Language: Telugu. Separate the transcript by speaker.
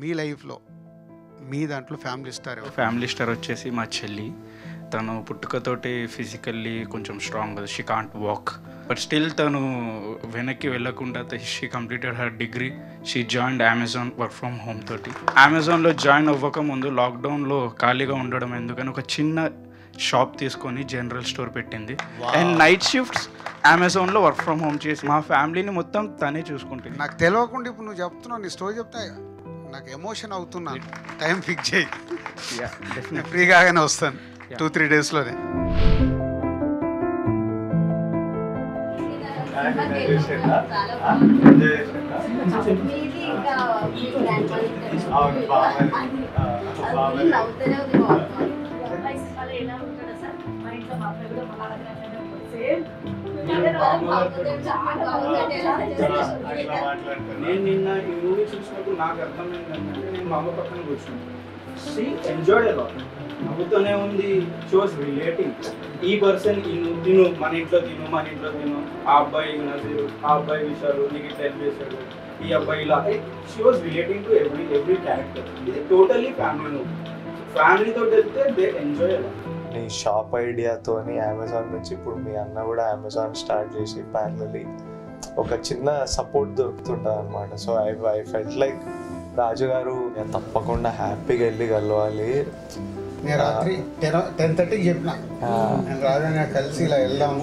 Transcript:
Speaker 1: మీ లైఫ్లో మీ దాంట్లో
Speaker 2: ఫ్యామిలీ స్టార్ వచ్చేసి మా చెల్లి. తను పుట్టుకతోటి ఫిజికల్లీ కొంచెం స్ట్రాంగ్ కదా, she can't walk, but still తను వెనక్కి వెళ్ళకుండా she completed her degree. She joined Amazon work from home తోటి. అమెజాన్లో జాయిన్ అవ్వకముందు లాక్డౌన్లో ఖాళీగా ఉండడం ఎందుకని ఒక చిన్న షాప్ తీసుకొని జనరల్ స్టోర్ పెట్టింది. అండ్ నైట్ షిఫ్ట్స్ అమెజాన్లో వర్క్ ఫ్రమ్ హోమ్ చేసి మా ఫ్యామిలీని మొత్తం తనే చూసుకుంటుంది.
Speaker 1: నాకు తెలియకుండా ఇప్పుడు నువ్వు చెప్తున్నావు, నీ స్టోరీ చెప్తా నాకు ఎమోషన్ అవుతున్నా. టైం ఫిక్స్ చేయి, ఫ్రీగానే వస్తాను 2-3 డేస్లోనే.
Speaker 2: నేను నిన్న ఈ మూవీ చూసినప్పుడు నాకు అర్థమైందంటే నేను మా అమ్మ పక్కన కూర్చున్నాను. She enjoyed a lot. నవ్వుతూనే ఉంది. షీ వాస్ రిలేటింగ్ ఈ పర్సన్ తిను మన ఇంట్లో తిను, ఆ అబ్బాయి నజీరు, ఆ అబ్బాయి విషయాలు నీకు ఇట్లా హెల్ప్ చేశాడు, ఈ అబ్బాయి ఇలా. She was relating to every character. ఇది టోటల్లీ ఫ్యామిలీతో వెళ్తే దే ఎంజాయ్ అలా.
Speaker 3: నీ షాప్ ఐడియాతోని అమెజాన్ నుంచి ఇప్పుడు మీ అన్న కూడా అమెజాన్ స్టార్ట్ చేసి ప్యారలీ ఒక చిన్న సపోర్ట్ దొరుకుతుంటుంది అనమాట. సో ఐ ఫెల్ట్ లైక్ రాజు గారు తప్పకుండా హ్యాపీగా వెళ్ళి కలవాలి.
Speaker 1: నేను రాత్రి 10:30కి చెప్పిన, నేను రాజు కలిసి ఇలా వెళ్దాము.